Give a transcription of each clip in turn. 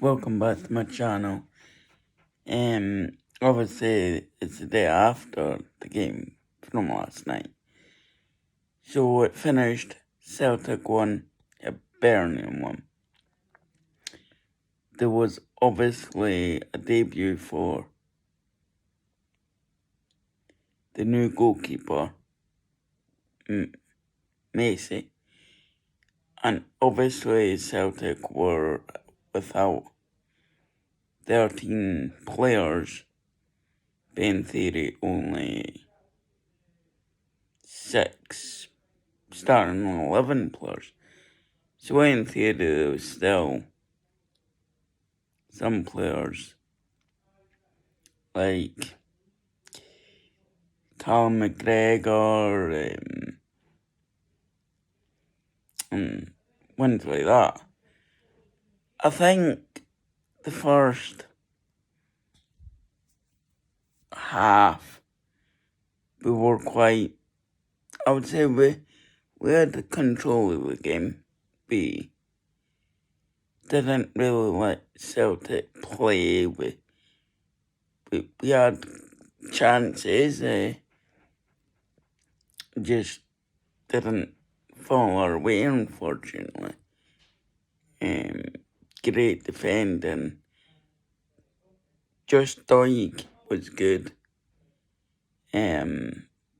welcome back to my channel. Obviously it's the day after the game from last night. So it finished Celtic 1, HIBERNIAN 1. There was obviously a debut for the new goalkeeper, Macy. And obviously Celtic were without 13 players, but in theory only 6 starting 11 players. So in theory there was still some players like Callum McGregor and ones like that. I think the first half we were quite, I would say we had the control of the game. We didn't really let Celtic play. We had chances, just didn't fall our way, unfortunately. Great defending. Just Doig was good. But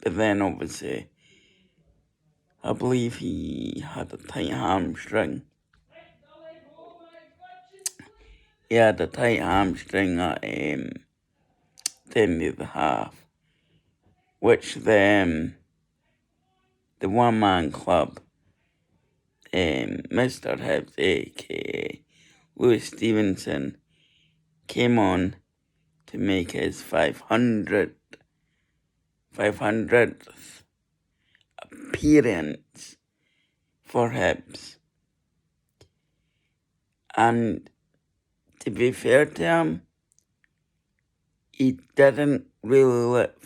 then obviously, I believe he had a tight hamstring. He had a tight hamstring at the end of the half, which then the one-man club, Mr. Hibbs, aka Lewis Stevenson, came on to make his 500th appearance for Hibs. And to be fair to him, he didn't really let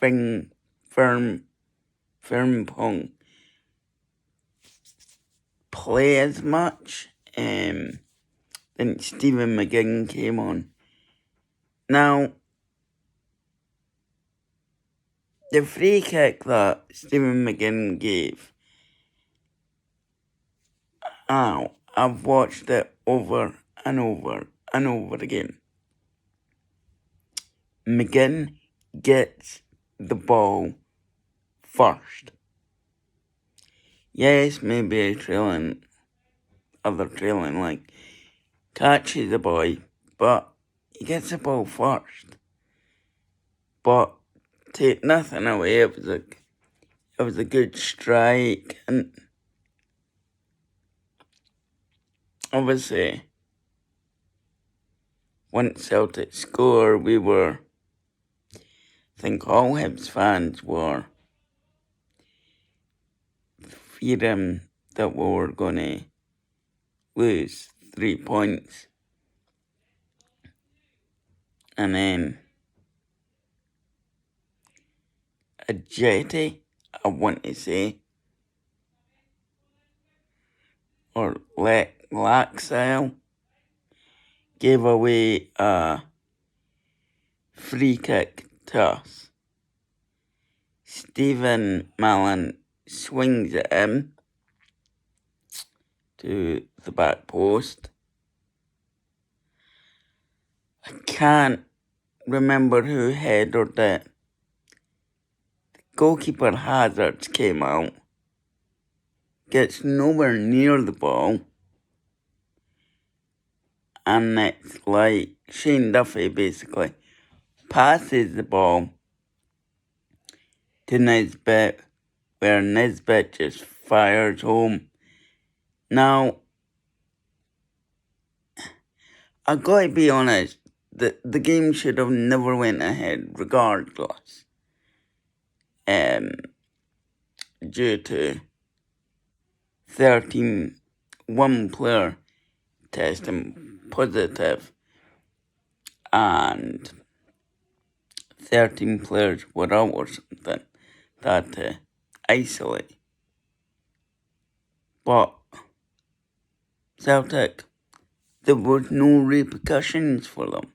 Frimpong play as much. Then Stephen McGinn came on. Now, the free kick that Stephen McGinn gave, I've watched it over and over and over again. McGinn gets the ball first. Yes, maybe a trailing like catches the boy, but he gets the ball first. But take nothing away, it was a good strike, and obviously once Celtic scored, I think all Hibs fans were fearing that we were going to lose 3 points. And then a jetty, I want to say, or Laxale, gave away a free kick to us. Stephen Mallon swings it in to the back post. I can't remember who headed it. Goalkeeper Hazards came out, gets nowhere near the ball, and it's like Shane Duffy basically passes the ball to Nisbet, where Nisbet just fires home. Now, I gotta be honest, the game should have never went ahead regardless. Due to one player testing positive and 13 players were out or something that to isolate. But Celtic there was no repercussions for them.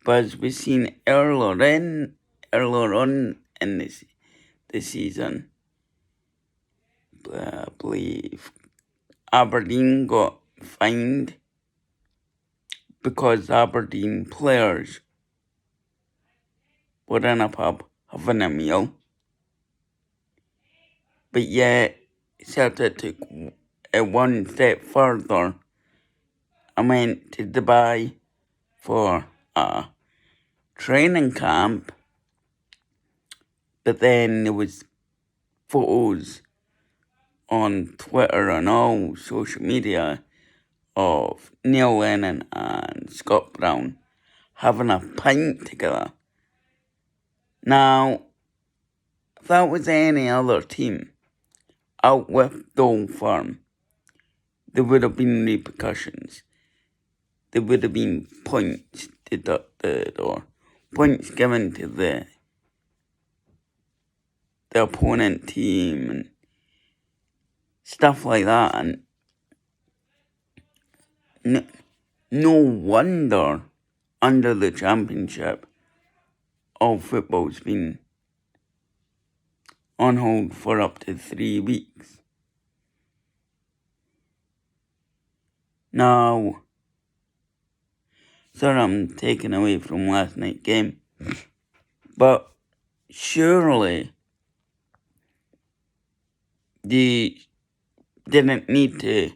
But as we've seen earlier on in the season, I believe Aberdeen got fined because Aberdeen players were in a pub having a meal. But yet, Celtic took it one step further and went to Dubai for a training camp. But then there was photos on Twitter and all social media of Neil Lennon and Scott Brown having a pint together. Now, if that was any other team out with Dole Farm, there would have been repercussions. There would have been points deducted or points given to the opponent team and stuff like that. And no wonder under the Championship, all football's been on hold for up to 3 weeks. Now, sorry I'm taken away from last night's game, but surely they didn't need to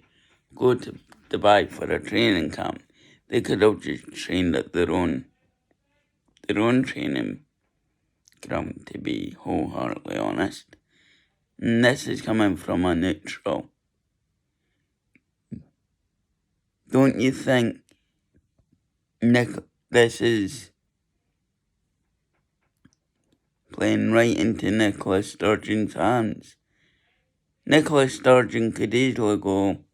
go to Dubai for a training camp. They could have just trained at their own training ground, to be wholeheartedly honest. And this is coming from a neutral. Don't you think this is playing right into Nicola Sturgeon's hands? Nicola Sturgeon could easily go,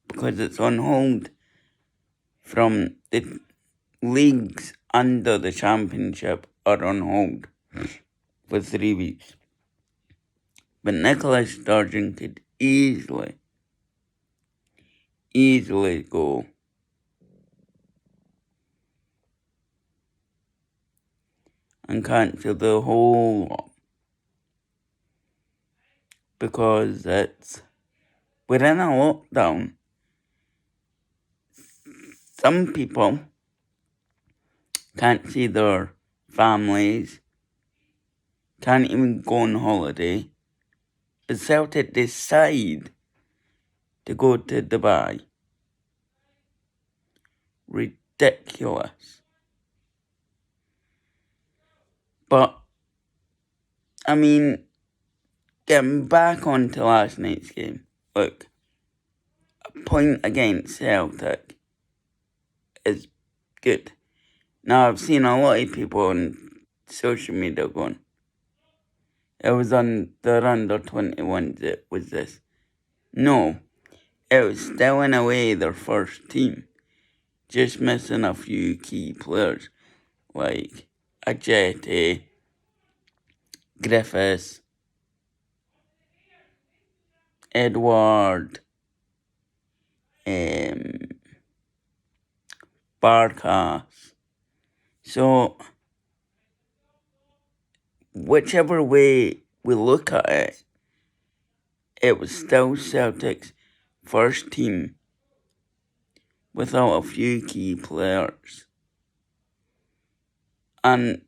because it's on hold from the leagues under the Championship are on hold for 3 weeks. But Nicola Sturgeon could easily go and cancel the whole lot, because we're in a lockdown. Some people can't see their families, can't even go on holiday. But Celtic decide to go to Dubai. Ridiculous. But, I mean, getting back onto last night's game, look, a point against Celtic is good. Now, I've seen a lot of people on social media going, it was on the under 21s, it was this. No, it was still in a way their first team, just missing a few key players like Ajeti, Griffiths, Edward, Barkas. So, whichever way we look at it, it was still Celtic's first team without a few key players. And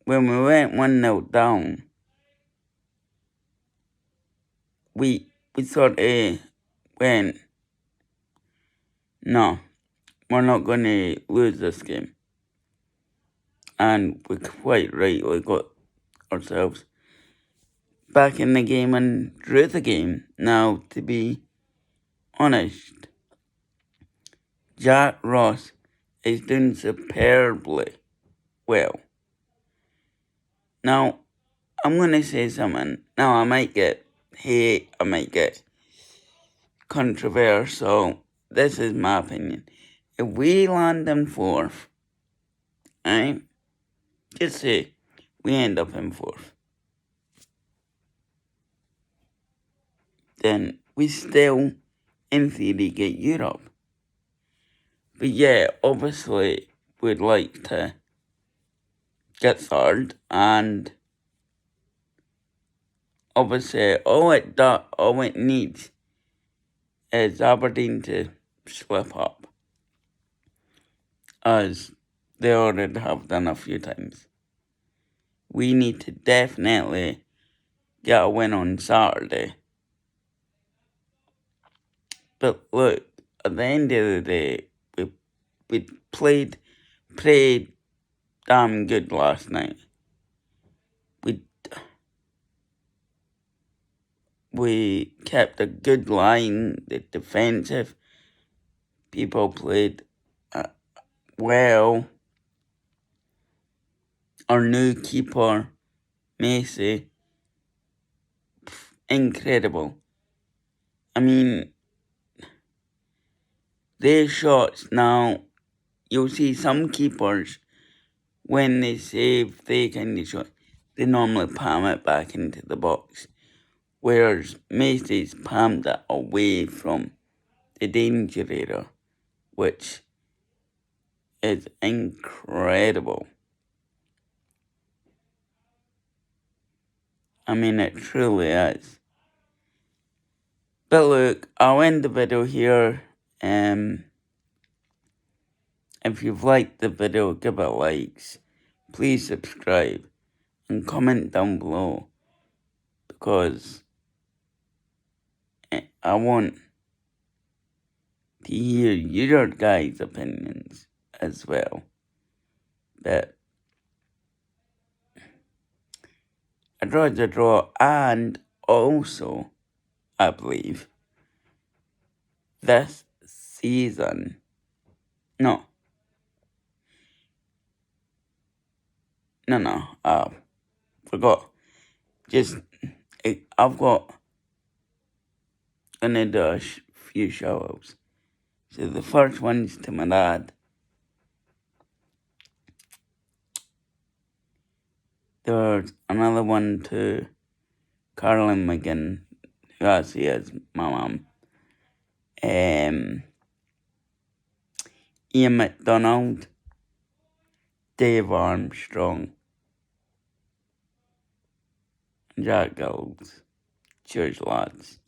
when we went 1-0 down, we sort of went, no, we're not going to lose this game. And we quite rightly got ourselves back in the game and drew the game. Now, to be honest, Jack Ross is doing superbly well. Now, I'm going to say something. Now, I might get hate, I might get controversial. This is my opinion. If we land in fourth, right, just say we end up in fourth, then we still, in theory, get Europe. But yeah, obviously we'd like to get third, and obviously all it needs is Aberdeen to slip up, as they already have done a few times. We need to definitely get a win on Saturday. But look, at the end of the day, we played pretty damn good last night. We kept a good line. The defensive people played well. Our new keeper, Macy, incredible. I mean, their shots now, you'll see some keepers, when they save their kind of shot, they normally palm it back into the box. Whereas Macy's palmed it away from the danger area, which is incredible. I mean, it truly is. But look, I'll end the video here. If you've liked the video, give it likes. Please subscribe and comment down below, because I want to hear your guys' opinions as well. But a draw is a draw, and also, I believe, this season, I forgot. I've got gonna do a few shout-outs. So the first one's to my dad. There's another one to Carolyn McGinn, who actually is my mum. Ian McDonald, Dave Armstrong, and Jack Gills. Cheers, lads.